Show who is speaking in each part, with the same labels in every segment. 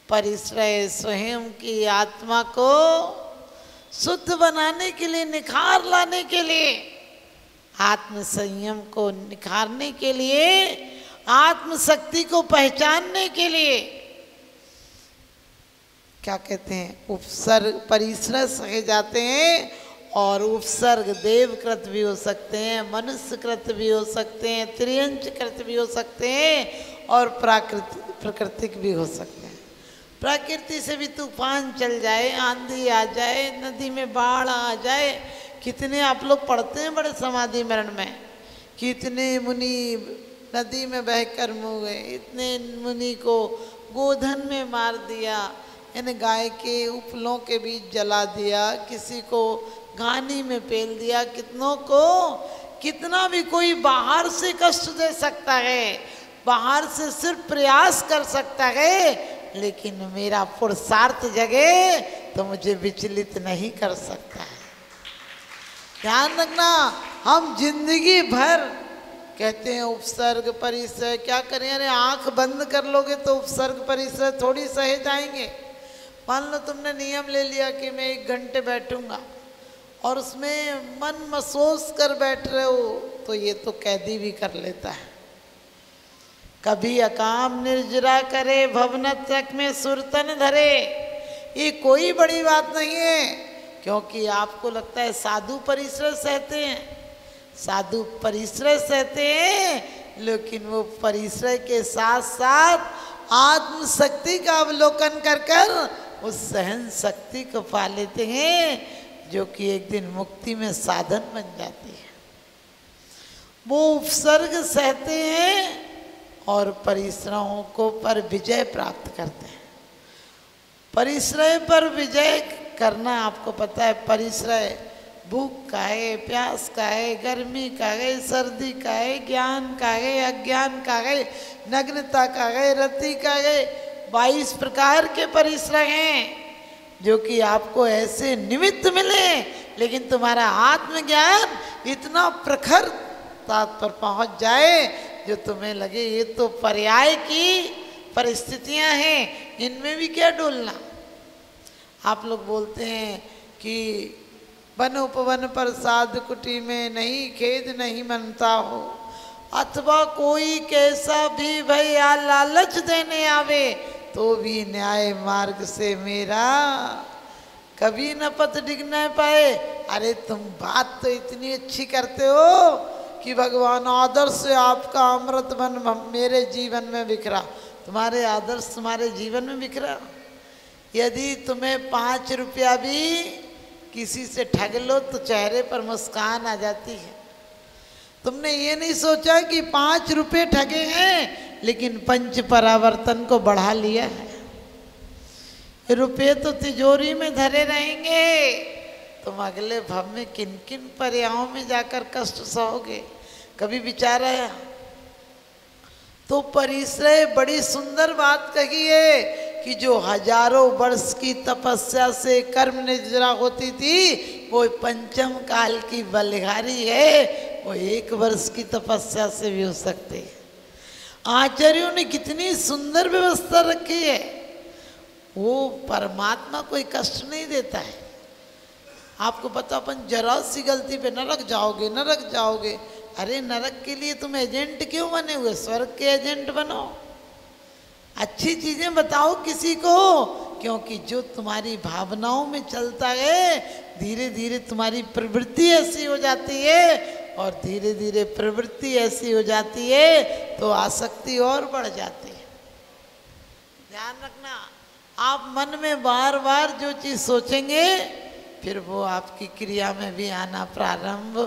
Speaker 1: परिश्रय स्वयं की आत्मा को शुद्ध बनाने के लिए, निखार लाने के लिए, आत्म संयम को निखारने के लिए, आत्म शक्ति को पहचानने के लिए क्या कहते हैं, उपसर्ग परिश्रय सहे जाते हैं। और उपसर्ग देवकृत भी हो सकते हैं, मनुष्यकृत भी हो सकते हैं, त्रियंचकृत भी हो सकते हैं और प्राकृतिक भी हो सकते हैं। प्रकृति से भी तूफान चल जाए, आंधी आ जाए, नदी में बाढ़ आ जाए। कितने आप लोग पढ़ते हैं बड़े समाधि मरण में, कितने मुनि नदी में बहकर मुँह गए, इतने मुनि को गोधन में मार दिया, इन गाय के उपलों के बीच जला दिया, किसी को घानी में पेल दिया। कितनों को, कितना भी कोई बाहर से कष्ट दे सकता है, बाहर से सिर्फ प्रयास कर सकता है, लेकिन मेरा पुरुषार्थ जगे तो मुझे विचलित नहीं कर सकता है। ध्यान रखना, हम जिंदगी भर कहते हैं उपसर्ग परिश्रय, क्या करें, अरे आंख बंद कर लोगे तो उपसर्ग परिश्रय थोड़ी सहे जाएंगे। मान लो तुमने नियम ले लिया कि मैं 1 घंटे बैठूंगा और उसमें मन महसूस कर बैठ रहे हो, तो ये तो कैदी भी कर लेता है। कभी अकाम निर्जरा करे, भवनत्रक में सुरतन धरे, ये कोई बड़ी बात नहीं है। क्योंकि आपको लगता है साधु परिश्रय सहते हैं, साधु परिश्रय सहते हैं, लेकिन वो परिश्रय के साथ साथ आत्म शक्ति का अवलोकन कर कर उस सहन शक्ति को पा लेते हैं, जो कि एक दिन मुक्ति में साधन बन जाती है। वो उपसर्ग सहते हैं और परिश्रमों को पर विजय प्राप्त करते हैं। परिश्रय पर विजय करना, आपको पता है, परिश्रय भूख का है, प्यास का है, गर्मी का है, सर्दी का है, ज्ञान का है, अज्ञान का है, नग्नता का है, रति का है, 22 प्रकार के परिश्रय हैं जो कि आपको ऐसे निमित्त मिले, लेकिन तुम्हारा आत्मज्ञान इतना प्रखर पर पहुंच जाए जो तुम्हें लगे ये तो पर्याय की परिस्थितियां हैं, इनमें भी क्या डोलना। आप लोग बोलते हैं कि वन उपवन प्रसाद कुटी में नहीं खेद नहीं मनता हो, अथवा कोई कैसा भी भैया लालच देने आवे तो भी न्याय मार्ग से मेरा कभी न पथ डिग न पाए। अरे तुम बात तो इतनी अच्छी करते हो कि भगवान आदर्श से आपका अमृत बन मेरे जीवन में बिखरा, तुम्हारे आदर्श तुम्हारे जीवन में बिखरा। यदि तुम्हें 5 रुपया भी किसी से ठग लो तो चेहरे पर मुस्कान आ जाती है। तुमने ये नहीं सोचा कि 5 रुपये ठगे हैं लेकिन पंच परावर्तन को बढ़ा लिया है। रुपये तो तिजोरी में धरे रहेंगे, तुम अगले भव में किन किन पर्यायों में जाकर कष्ट सहोगे, कभी विचार आया? तो परिश्रय बड़ी सुंदर बात कही है कि जो हजारों वर्ष की तपस्या से कर्म निद्रा होती थी, वो पंचम काल की बलिहारी है, वो 1 वर्ष की तपस्या से भी हो सकती है। आचार्यों ने कितनी सुंदर व्यवस्था रखी है। वो परमात्मा कोई कष्ट नहीं देता है। आपको पता, अपन जरा सी गलती पे नरक जाओगे, नरक जाओगे। अरे नरक के लिए तुम एजेंट क्यों बने हुए, स्वर्ग के एजेंट बनो। अच्छी चीजें बताओ किसी को, क्योंकि जो तुम्हारी भावनाओं में चलता है, धीरे धीरे तुम्हारी प्रवृत्ति ऐसी हो जाती है, और धीरे धीरे प्रवृत्ति ऐसी हो जाती है तो आसक्ति और बढ़ जाती है। ध्यान रखना, आप मन में बार बार जो चीज सोचेंगे, फिर वो आपकी क्रिया में भी आना प्रारंभ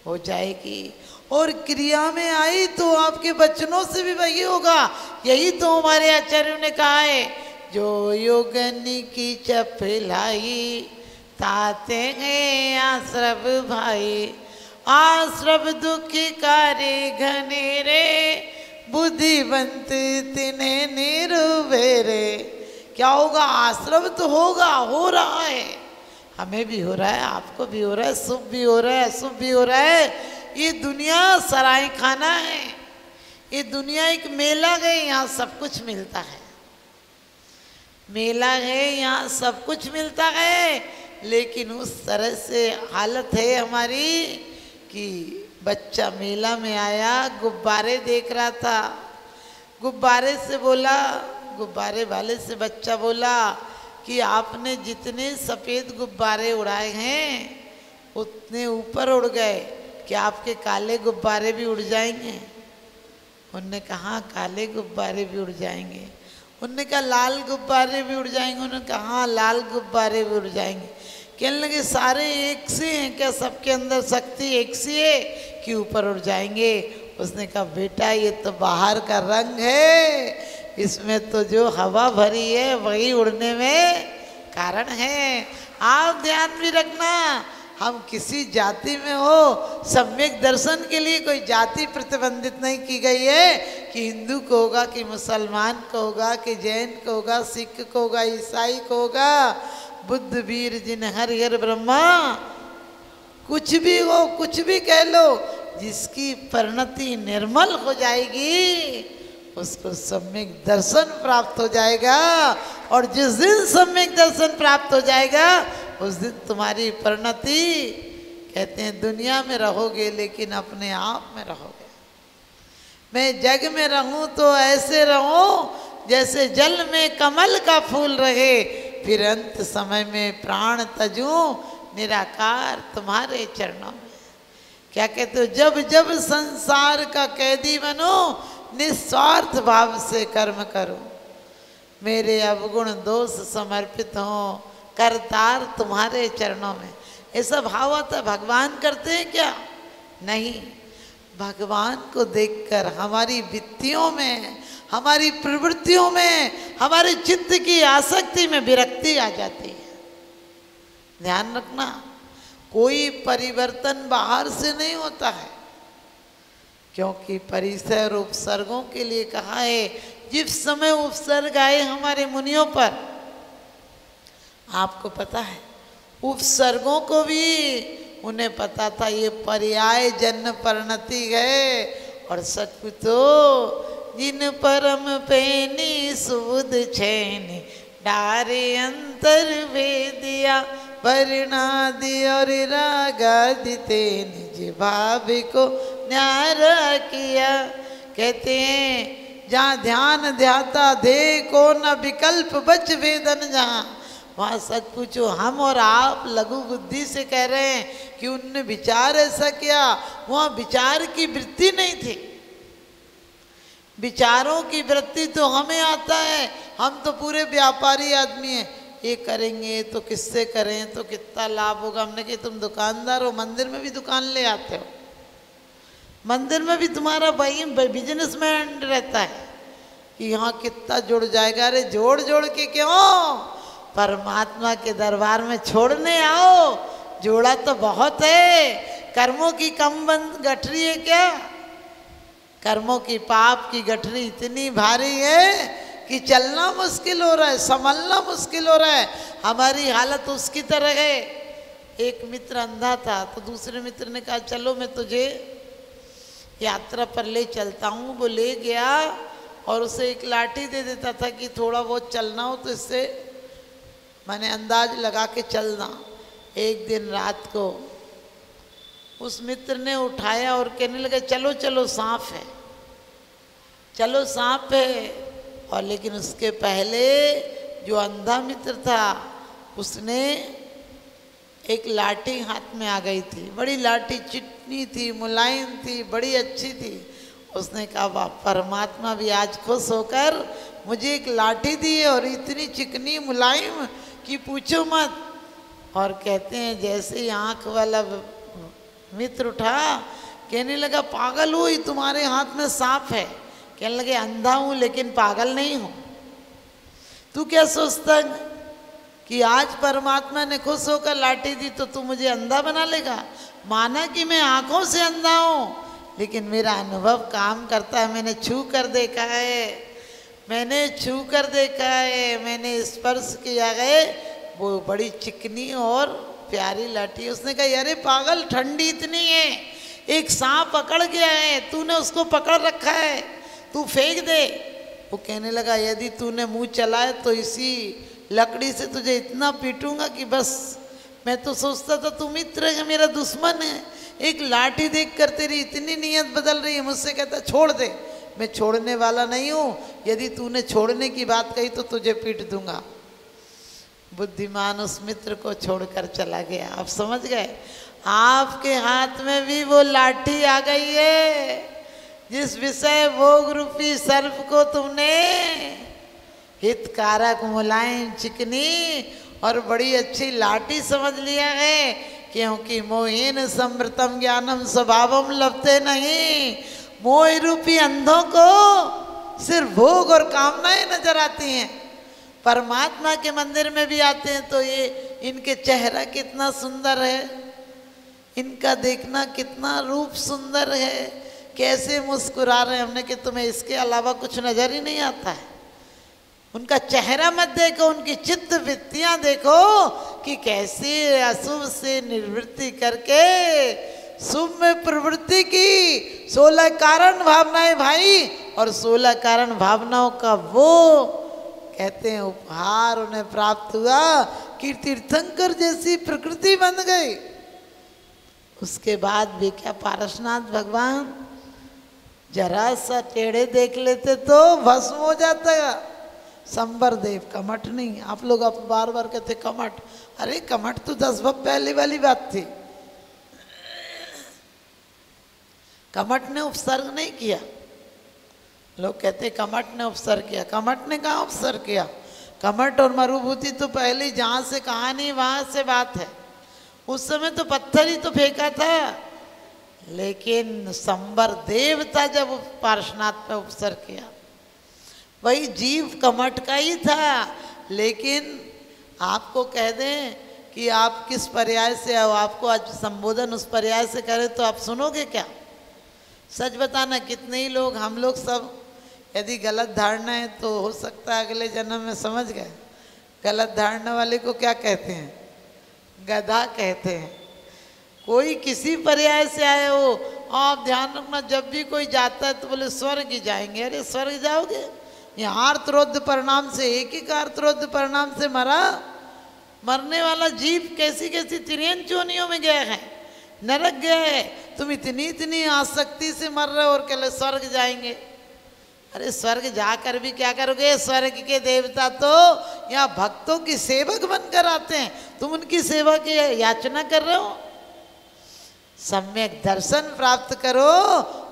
Speaker 1: हो जाएगी। और क्रिया में आई तो आपके वचनों से भी वही होगा। यही तो हमारे आचार्यों ने कहा है, जो योगनी की चपलाई ताते हैं आश्रव भाई, आश्रव दुखी कार्य घनेरे, बुद्धिवंत तिन्हें निरुबेरे। क्या होगा? आश्रव तो होगा, हो रहा है, हमें भी हो रहा है, आपको भी हो रहा है, शुभ भी हो रहा है, अशुभ भी हो रहा है। ये दुनिया सराय खाना है, ये दुनिया एक मेला गए, यहाँ सब कुछ मिलता है। मेला है, यहाँ सब कुछ मिलता है, लेकिन उस तरह से हालत है हमारी कि बच्चा मेला में आया, गुब्बारे देख रहा था, गुब्बारे से बोला, गुब्बारे वाले से बच्चा बोला कि आपने जितने सफ़ेद गुब्बारे उड़ाए हैं उतने ऊपर उड़ गए, क्या आपके काले गुब्बारे भी उड़ जाएंगे? उनने कहा काले गुब्बारे भी उड़ जाएंगे। उनने कहा लाल गुब्बारे भी उड़ जाएंगे? उन्होंने कहा हाँ लाल गुब्बारे भी उड़ जाएंगे। कहने लगे सारे एक से हैं क्या, सबके अंदर शक्ति एक सी है कि ऊपर उड़ जाएंगे? उसने कहा बेटा ये तो बाहर का रंग है, इसमें तो जो हवा भरी है वही उड़ने में कारण है। आप ध्यान भी रखना, हम किसी जाति में हो, सम्यक दर्शन के लिए कोई जाति प्रतिबंधित नहीं की गई है कि हिंदू को होगा कि मुसलमान को होगा कि जैन को होगा, सिख को होगा, ईसाई को होगा, बुद्ध वीर जिन हरि हर ब्रह्मा, कुछ भी हो, कुछ भी कह लो, जिसकी परिणति निर्मल हो जाएगी उसको सम्यक दर्शन प्राप्त हो जाएगा। और जिस दिन सम्यक दर्शन प्राप्त हो जाएगा उस दिन तुम्हारी परिणति, कहते हैं दुनिया में रहोगे लेकिन अपने आप में रहोगे। मैं जग में रहूं तो ऐसे रहूं जैसे जल में कमल का फूल रहे, फिर अंत समय में प्राण तजूं निराकार तुम्हारे चरणों में। क्या कहते हो, जब जब संसार का कैदी बनो निस्वार्थ भाव से कर्म करो, मेरे अवगुण दोष समर्पित हों, करतार तुम्हारे चरणों में। ऐसा भाव आता है। भगवान करते हैं क्या? नहीं, भगवान को देखकर हमारी वृत्तियों में, हमारी प्रवृत्तियों में, हमारे चित्त की आसक्ति में विरक्ति आ जाती है। ध्यान रखना, कोई परिवर्तन बाहर से नहीं होता है, क्योंकि परिसर और उपसर्गों के लिए कहा है। जिस समय उपसर्ग आए हमारे मुनियों पर, आपको पता है उपसर्गों को भी उन्हें पता था ये पर्याय जन्म परिणति है। और सचमुच तो जिन परम पेनी सुध छैनी डारे अंतर वेदिया वर्णादि और रागादि ते निज भाव को न्यारा किया। कहते हैं जहाँ ध्यान ध्याता दे को न विकल्प बच वेदन, जहाँ वहाँ सच पूछो हम और आप लघु बुद्धि से कह रहे हैं कि उनने विचार ऐसा किया, वहाँ विचार की वृत्ति नहीं थी। विचारों की वृत्ति तो हमें आता है, हम तो पूरे व्यापारी आदमी हैं, ये करेंगे तो किससे करें तो कितना लाभ होगा। हमने कहा तुम दुकानदार हो, मंदिर में भी दुकान ले आते हो, मंदिर में भी तुम्हारा भाई बिजनेसमैन रहता है कि यहाँ कितना जुड़ जाएगा। अरे जोड़ जोड़ के क्यों, परमात्मा के दरबार में छोड़ने आओ, जोड़ा तो बहुत है। कर्मों की कम बंद गठरी है क्या? कर्मों की पाप की गठरी इतनी भारी है कि चलना मुश्किल हो रहा है, संभलना मुश्किल हो रहा है। हमारी हालत उसकी तरह है। एक मित्र अंधा था तो दूसरे मित्र ने कहा चलो मैं तुझे यात्रा पर ले चलता हूँ। वो ले गया और उसे एक लाठी दे देता था कि थोड़ा बहुत चलना हो तो इससे मैंने अंदाज लगा के चलना। एक दिन रात को उस मित्र ने उठाया और कहने लगे चलो चलो सांप है, चलो सांप है। और लेकिन उसके पहले जो अंधा मित्र था उसने एक लाठी हाथ में आ गई थी, बड़ी लाठी चिकनी थी, मुलायम थी, बड़ी अच्छी थी। उसने कहा वाह, परमात्मा भी आज खुश होकर मुझे एक लाठी दी है और इतनी चिकनी मुलायम कि पूछो मत। और कहते हैं जैसे ही आँख वाला मित्र उठा, कहने लगा पागल हो, ये तुम्हारे हाथ में सांप है। कहने लगे अंधा हूँ लेकिन पागल नहीं हूँ। तू क्या सोचता कि आज परमात्मा ने खुश होकर लाठी दी तो तू मुझे अंधा बना लेगा? माना कि मैं आँखों से अंधा हूँ लेकिन मेरा अनुभव काम करता है। मैंने छू कर देखा है, मैंने छू कर देखा है, मैंने स्पर्श किया है। वो बड़ी चिकनी और प्यारी लाठी। उसने कहा अरे पागल, ठंडी इतनी है, एक सांप पकड़ गया है, तूने उसको पकड़ रखा है, तू फेंक दे। वो कहने लगा यदि तूने मुंह चलाए तो इसी लकड़ी से तुझे इतना पीटूंगा कि बस। मैं तो सोचता था तू मित्र है, मेरा दुश्मन है। एक लाठी देख कर तेरी इतनी नीयत बदल रही है। मुझसे कहता छोड़ दे। मैं छोड़ने वाला नहीं हूँ, यदि तूने छोड़ने की बात कही तो तुझे पीट दूंगा। बुद्धिमान उस मित्र को छोड़कर चला गया। आप समझ गए, आपके हाथ में भी वो लाठी आ गई है जिस विषय भोग रूपी सर्प को तुमने हितकारक, मुलायम, चिकनी और बड़ी अच्छी लाठी समझ लिया है। क्योंकि मोहेन समृतम ज्ञानम स्वभावम लभते नहीं। मोह रूपी अंधों को सिर्फ भोग और कामनाएं नजर आती हैं। परमात्मा के मंदिर में भी आते हैं तो ये इनके चेहरा कितना सुंदर है, इनका देखना कितना रूप सुंदर है, कैसे मुस्कुरा रहे हैं। हमने कि तुम्हें इसके अलावा कुछ नजर ही नहीं आता है। उनका चेहरा मत देखो, उनकी चित्त वृत्तियां देखो कि कैसे अशुभ से निवृत्ति करके शुभ में प्रवृत्ति की। 16 कारण भावनाएं भाई, और 16 कारण भावनाओं का वो कहते हैं उपहार उन्हें प्राप्त हुआ कि तीर्थंकर जैसी प्रकृति बन गई। उसके बाद भी क्या पारसनाथ भगवान जरा सा टेढ़े देख लेते तो भस्म हो जाता है। संबर देव, कमठ नहीं। आप लोग अब बार बार कहते कमठ, अरे कमठ तो 10 वर्ष पहले वाली बात थी। कमठ ने उपसर्ग नहीं किया। लोग कहते कमठ ने उपसर्ग किया, कमठ ने कहाँ उपसर्ग किया। कमठ और मरुभूति तो पहले जहाँ से कहानी वहाँ से बात है। उस समय तो पत्थर ही तो फेंका था, लेकिन संबर देव था जब पार्श्वनाथ पे उपसर्ग किया। वही जीव कमठ का ही था। लेकिन आपको कह दें कि आप किस पर्याय से आओ, आपको आज संबोधन उस पर्याय से करें तो आप सुनोगे क्या? सच बताना, कितने ही लोग, हम लोग सब यदि गलत धारणा है तो हो सकता है अगले जन्म में समझ गए। गलत धारणा वाले को क्या कहते हैं? गधा कहते हैं। कोई किसी पर्याय से आए हो, आप ध्यान रखना, जब भी कोई जाता है तो बोले स्वर्ग ही जाएंगे। अरे स्वर्ग जाओगे? यहाँ आर्तरोध परिणाम से, एक ही का आर्तरोध परिणाम से मरा। मरने वाला जीव कैसी कैसी तिरछी चोनियों में गया है, नरक गया है। तुम इतनी आसक्ति से मर रहे हो और कहले स्वर्ग जाएंगे। अरे स्वर्ग जाकर भी क्या करोगे? स्वर्ग के देवता तो यहाँ भक्तों की सेवक बनकर आते हैं, तुम उनकी सेवा की याचना कर रहे हो। सम्यक दर्शन प्राप्त करो।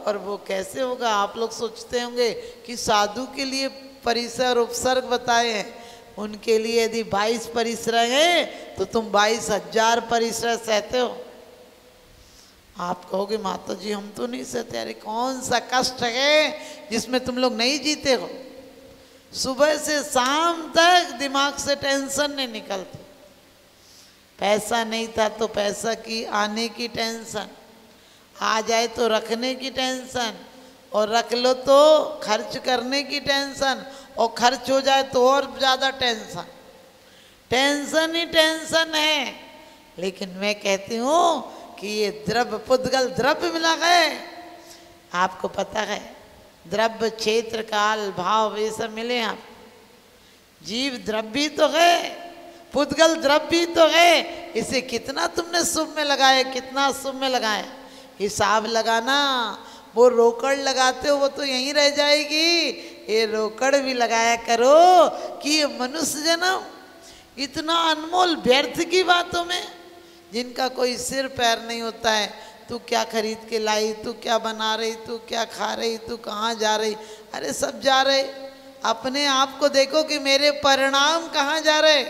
Speaker 1: और वो कैसे होगा? आप लोग सोचते होंगे कि साधु के लिए परिसर उपसर्ग बताए हैं, उनके लिए यदि 22 परिसर हैं तो तुम 22,000 परिसर सहते हो। आप कहोगे माता जी हम तो नहीं सहते। अरे कौन सा कष्ट है जिसमें तुम लोग नहीं जीते हो? सुबह से शाम तक दिमाग से टेंशन नहीं निकलती। पैसा नहीं था तो पैसा की आने की टेंशन, आ जाए तो रखने की टेंशन, और रख लो तो खर्च करने की टेंशन, और खर्च हो जाए तो और ज़्यादा टेंशन। टेंशन ही टेंशन है। लेकिन मैं कहती हूँ कि ये द्रव्य, पुद्गल द्रव्य मिला गए। आपको पता है द्रव्य, क्षेत्र, काल, भाव, ये सब मिले। आप जीव द्रव्य तो है, पुद्गल द्रव्य तो है। इसे कितना तुमने शुभ में लगाया, कितना शुभ में लगाया, हिसाब लगाना। वो रोकड़ लगाते हो वो तो यहीं रह जाएगी। ये रोकड़ भी लगाया करो कि ये मनुष्य जन्म इतना अनमोल व्यर्थ की बातों में, जिनका कोई सिर पैर नहीं होता है। तू क्या खरीद के लाई, तू क्या बना रही, तू क्या खा रही, तू कहाँ जा रही? अरे सब जा रहे। अपने आप को देखो कि मेरे परिणाम कहाँ जा रहे।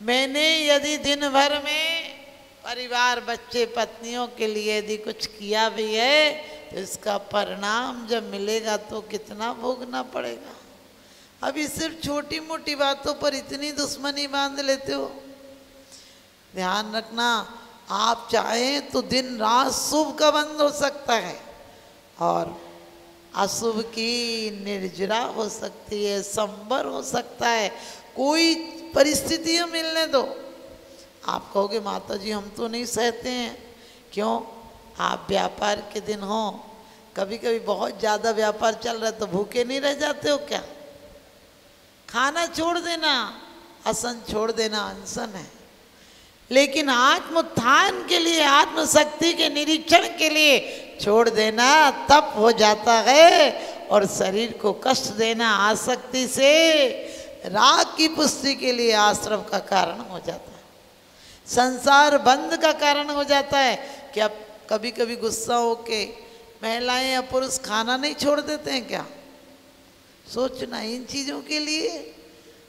Speaker 1: मैंने यदि दिन भर में परिवार, बच्चे, पत्नियों के लिए यदि कुछ किया भी है तो इसका परिणाम जब मिलेगा तो कितना भोगना पड़ेगा। अभी सिर्फ छोटी मोटी बातों पर इतनी दुश्मनी बांध लेते हो। ध्यान रखना, आप चाहें तो दिन रात शुभ का बंद हो सकता है और अशुभ की निर्जरा हो सकती है, संबर हो सकता है। कोई परिस्थितियां मिलने दो। आप कहोगे माता जी हम तो नहीं सहते हैं। क्यों? आप व्यापार के दिन हो, कभी कभी बहुत ज़्यादा व्यापार चल रहा है तो भूखे नहीं रह जाते हो क्या? खाना छोड़ देना, असन छोड़ देना अनशन है, लेकिन आत्मोत्थान के लिए, आत्मशक्ति के निरीक्षण के लिए छोड़ देना तप हो जाता है, और शरीर को कष्ट देना आसक्ति से राग की पुष्टि के लिए आश्रम का कारण हो जाता है, संसार बंद का कारण हो जाता है। क्या कभी कभी गुस्सा होके महिलाएं या पुरुष खाना नहीं छोड़ देते हैं क्या? सोचना इन चीज़ों के लिए।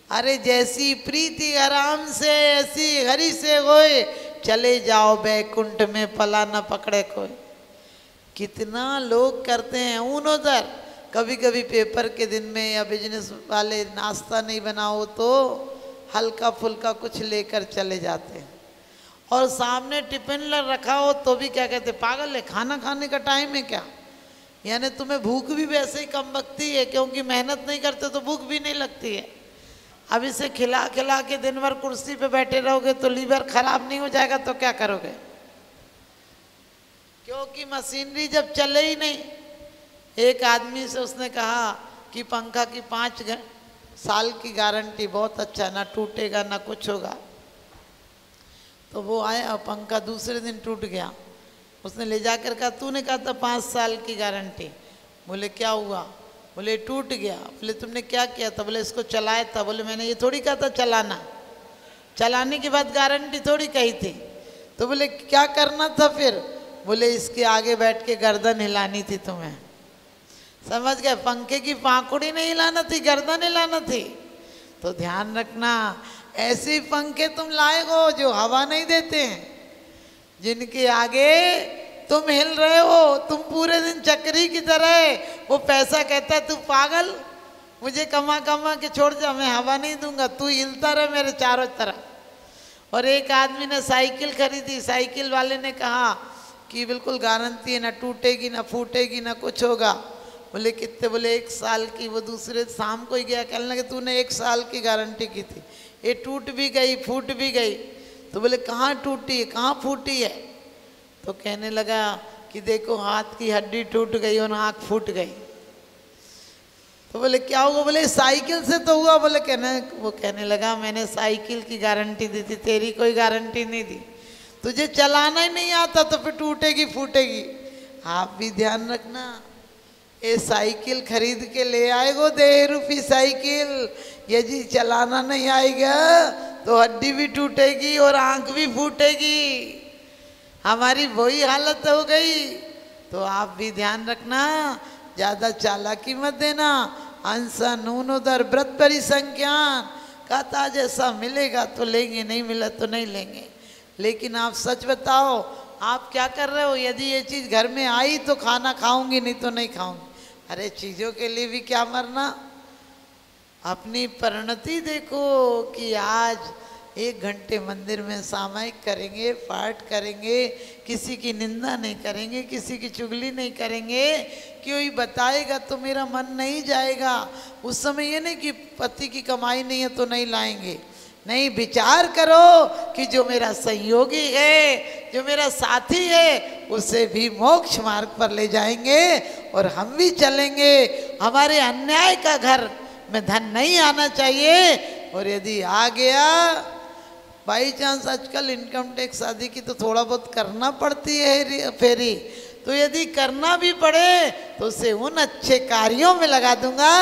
Speaker 1: अरे जैसी प्रीति आराम से ऐसी हरि से होए, चले जाओ बैकुंठ में पला न पकड़े कोई। कितना लोग करते हैं ऊन उधर। कभी कभी पेपर के दिन में या बिजनेस वाले नाश्ता नहीं बनाओ तो हल्का फुल्का कुछ लेकर चले जाते हैं, और सामने टिफिन रखा हो तो भी क्या कहते, पागल है, खाना खाने का टाइम है क्या? यानी तुम्हें भूख भी वैसे ही कम लगती है, क्योंकि मेहनत नहीं करते तो भूख भी नहीं लगती है। अब इसे खिला खिला के दिन भर कुर्सी पे बैठे रहोगे तो लीवर खराब नहीं हो जाएगा तो क्या करोगे? क्योंकि मशीनरी जब चले ही नहीं। एक आदमी से उसने कहा कि पंखा की 5 साल की गारंटी, बहुत अच्छा, ना टूटेगा ना कुछ होगा। तो वो आया, पंखा दूसरे दिन टूट गया। उसने ले जाकर कहा, तूने कहा था 5 साल की गारंटी। बोले क्या हुआ? बोले टूट गया। बोले तुमने क्या किया था? बोले इसको चलाया था। बोले मैंने ये थोड़ी कहा था चलाना, चलाने के बाद गारंटी थोड़ी कही थी। तो बोले क्या करना था फिर? बोले इसके आगे बैठ के गर्दन हिलानी थी तुम्हें। समझ गए? पंखे की पाखुड़ी नहीं हिलाना थी, गर्दन हिलाना थी। तो ध्यान रखना, ऐसे पंखे तुम लाए हो जो हवा नहीं देते हैं, जिनके आगे तुम हिल रहे हो, तुम पूरे दिन चक्री की तरह। वो पैसा कहता है तू पागल, मुझे कमा कमा के छोड़ जा, मैं हवा नहीं दूंगा, तू हिलता रहे मेरे चारों तरफ। और एक आदमी ने साइकिल खरीदी, साइकिल वाले ने कहा कि बिल्कुल गारंटी है, ना टूटेगी ना फूटेगी ना कुछ होगा। बोले कितने? बोले 1 साल की। वो दूसरे शाम को ही गया, कहने लगे तूने 1 साल की गारंटी की थी, ये टूट भी गई फूट भी गई। तो बोले कहाँ टूटी है कहाँ फूटी है? तो कहने लगा कि देखो हाथ की हड्डी टूट गई और आँख फूट गई। तो बोले क्या हुआ? बोले साइकिल से तो हुआ। बोले वो कहने लगा मैंने साइकिल की गारंटी दी थी, तेरी कोई गारंटी नहीं दी। तुझे चलाना ही नहीं आता तो फिर टूटेगी फूटेगी। आप भी ध्यान रखना, ये साइकिल खरीद के ले आए हो 1.5 रुपये साइकिल, यदि चलाना नहीं आएगा तो हड्डी भी टूटेगी और आंख भी फूटेगी। हमारी वही हालत हो गई। तो आप भी ध्यान रखना, ज़्यादा चालाकी मत देना। अंसा नून उधर व्रत परिसंज्ञान, कहता जैसा मिलेगा तो लेंगे, नहीं मिला तो नहीं लेंगे। लेकिन आप सच बताओ, आप क्या कर रहे हो? यदि ये चीज़ घर में आई तो खाना खाऊंगी, नहीं तो नहीं खाऊंगी। अरे चीज़ों के लिए भी क्या मरना? अपनी परिणति देखो कि आज 1 घंटे मंदिर में सामायिक करेंगे, पाठ करेंगे, किसी की निंदा नहीं करेंगे, किसी की चुगली नहीं करेंगे। कोई बताएगा तो मेरा मन नहीं जाएगा। उस समय ये नहीं कि पति की कमाई नहीं है तो नहीं लाएंगे, नहीं, विचार करो कि जो मेरा सहयोगी है, जो मेरा साथी है, उसे भी मोक्ष मार्ग पर ले जाएंगे और हम भी चलेंगे। हमारे अन्याय का घर में धन नहीं आना चाहिए, और यदि आ गया बाई चांस, आजकल इनकम टैक्स आदि की तो थोड़ा बहुत करना पड़ती है फेरी, तो यदि करना भी पड़े तो उसे उन अच्छे कार्यों में लगा दूंगा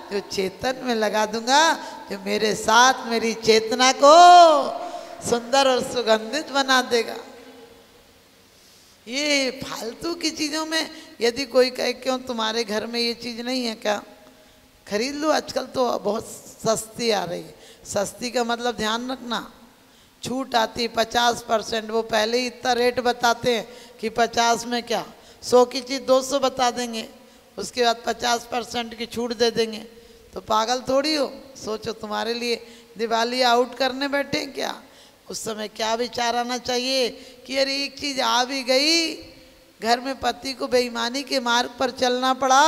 Speaker 1: जो चेतन में लगा दूंगा, जो मेरे साथ मेरी चेतना को सुंदर और सुगंधित बना देगा। ये फालतू की चीज़ों में यदि कोई कहे क्यों तुम्हारे घर में ये चीज़ नहीं है क्या, खरीद लो, आजकल तो बहुत सस्ती आ रही है। सस्ती का मतलब ध्यान रखना, छूट आती है 50%। वो पहले ही इतना रेट बताते हैं कि 50 में क्या, 100 की चीज़ 200 बता देंगे, उसके बाद 50% की छूट दे देंगे। तो पागल थोड़ी हो, सोचो तुम्हारे लिए दिवाली आउट करने बैठे क्या? उस समय क्या विचार आना चाहिए कि अरे एक चीज़ आ भी गई, घर में पति को बेईमानी के मार्ग पर चलना पड़ा,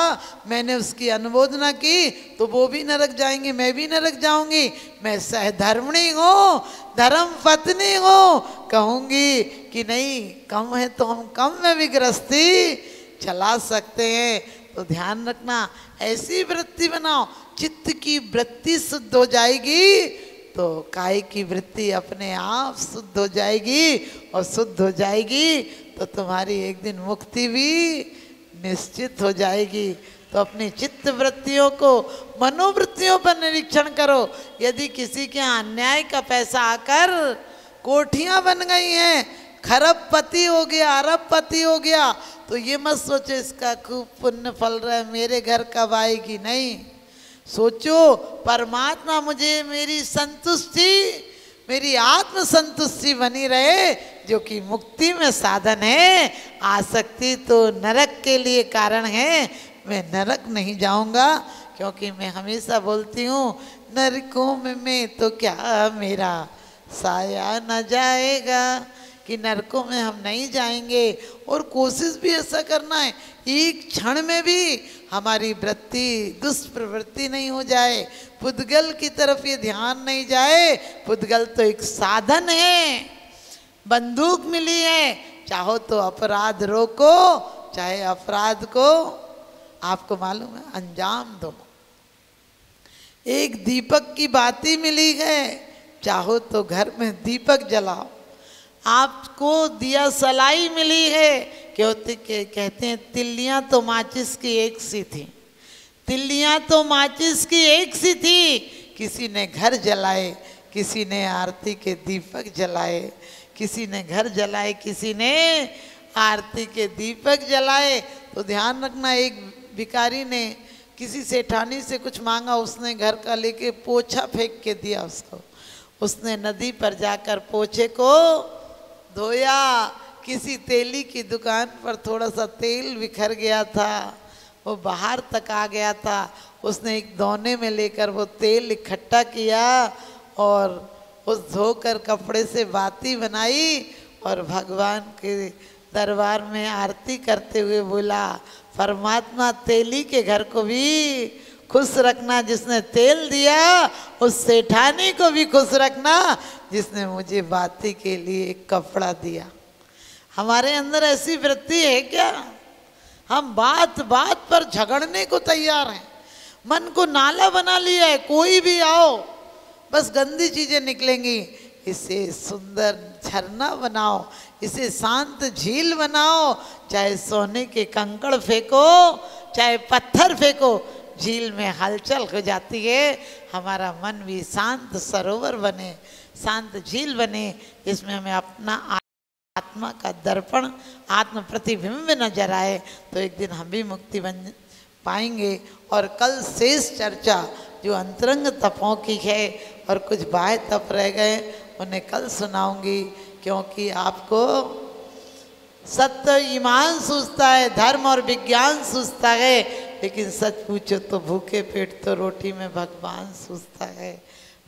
Speaker 1: मैंने उसकी अनुमोदना की तो वो भी नरक जाएंगे, मैं भी नरक जाऊंगी। मैं सहधर्मिणी हूँ, धर्म पत्नी हूँ, कहूँगी कि नहीं कम है तो हम कम में भी गृहस्थी चला सकते हैं। तो ध्यान रखना, ऐसी वृत्ति बनाओ, चित्त की वृत्ति शुद्ध हो जाएगी तो काय की वृत्ति अपने आप शुद्ध हो जाएगी, और शुद्ध हो जाएगी तो तुम्हारी एक दिन मुक्ति भी निश्चित हो जाएगी। तो अपनी चित्त वृत्तियों को, मनोवृत्तियों पर निरीक्षण करो। यदि किसी के यहाँ अन्याय का पैसा आकर कोठियां बन गई हैं, खरबपति हो गया, अरबपति हो गया, तो ये मत सोचो इसका खूब पुण्य फल रहा है, मेरे घर कब आएगी। नहीं, सोचो परमात्मा मुझे मेरी संतुष्टि, मेरी आत्म संतुष्टि बनी रहे, जो कि मुक्ति में साधन है। आसक्ति तो नरक के लिए कारण है। मैं नरक नहीं जाऊंगा, क्योंकि मैं हमेशा बोलती हूँ, नरकों में तो क्या मेरा साया न जाएगा, कि नरकों में हम नहीं जाएंगे। और कोशिश भी ऐसा करना है, एक क्षण में भी हमारी वृत्ति दुष्प्रवृत्ति नहीं हो जाए, पुद्गल की तरफ ये ध्यान नहीं जाए। पुद्गल तो एक साधन है, बंदूक मिली है, चाहो तो अपराध रोको, चाहे अपराध को आपको मालूम है अंजाम दो। एक दीपक की बाती मिली है, चाहो तो घर में दीपक जलाओ। आपको दिया सलाई मिली है, कहते हैं तिल्लियां तो माचिस की एक सी थी, तिल्लियां तो माचिस की एक सी थी। किसी ने घर जलाए, किसी ने आरती के दीपक जलाए, किसी ने घर जलाए, किसी ने आरती के दीपक जलाए। तो ध्यान रखना, एक भिखारी ने किसी सेठानी से कुछ मांगा, उसने घर का लेके पोछा फेंक के दिया उसको। उसने नदी पर जाकर पोछे को धोया, किसी तेली की दुकान पर थोड़ा सा तेल बिखर गया था, वो बाहर तक आ गया था। उसने एक दोने में लेकर वो तेल इकट्ठा किया और उस धोकर कपड़े से बाती बनाई और भगवान के दरबार में आरती करते हुए बोला, परमात्मा तेली के घर को भी खुश रखना जिसने तेल दिया, उस सेठानी को भी खुश रखना जिसने मुझे बाती के लिए एक कपड़ा दिया। हमारे अंदर ऐसी वृत्ति है क्या? हम बात बात पर झगड़ने को तैयार हैं, मन को नाला बना लिया है, कोई भी आओ बस गंदी चीजें निकलेंगी। इसे सुंदर झरना बनाओ, इसे शांत झील बनाओ, चाहे सोने के कंकड़ फेंको, चाहे पत्थर फेंको, झील में हलचल हो जाती है। हमारा मन भी शांत सरोवर बने, शांत झील बने, जिसमें हमें अपना आत्मा का दर्पण, आत्म प्रतिबिंब नजर आए, तो एक दिन हम भी मुक्ति बन पाएंगे। और कल शेष चर्चा जो अंतरंग तपों की है और कुछ बाह्य तप रह गए, उन्हें कल सुनाऊंगी, क्योंकि आपको सत्य ईमान सूझता है, धर्म और विज्ञान सूझता है, लेकिन सच पूछो तो भूखे पेट तो रोटी में भगवान सूझता है,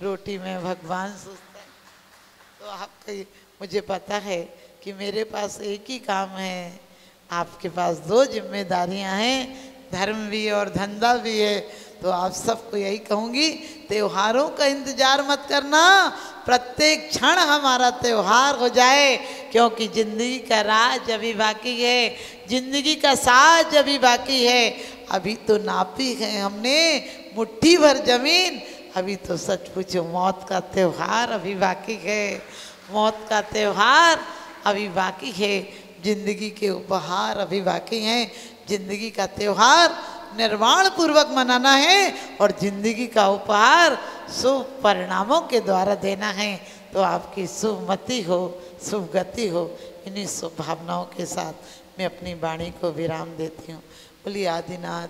Speaker 1: रोटी में भगवान सूझता है। तो आपके, मुझे पता है कि मेरे पास एक ही काम है, आपके पास दो जिम्मेदारियां हैं, धर्म भी और धंधा भी है। तो आप सबको यही कहूँगी, त्योहारों का इंतजार मत करना, प्रत्येक क्षण हमारा त्योहार हो जाए, क्योंकि जिंदगी का राज अभी बाकी है, जिंदगी का साज अभी बाकी है। अभी तो नापी है हमने मुट्ठी भर जमीन, अभी तो सच पूछो मौत का त्योहार अभी बाकी है, मौत का त्योहार अभी बाकी है, जिंदगी के उपहार अभी बाकी हैं। जिंदगी का त्योहार निर्वाण पूर्वक मनाना है और जिंदगी का उपहार शुभ परिणामों के द्वारा देना है। तो आपकी शुभ मति हो, शुभ गति हो, इन्हीं शुभ भावनाओं के साथ मैं अपनी वाणी को विराम देती हूँ। बोलिए आदिनाथ।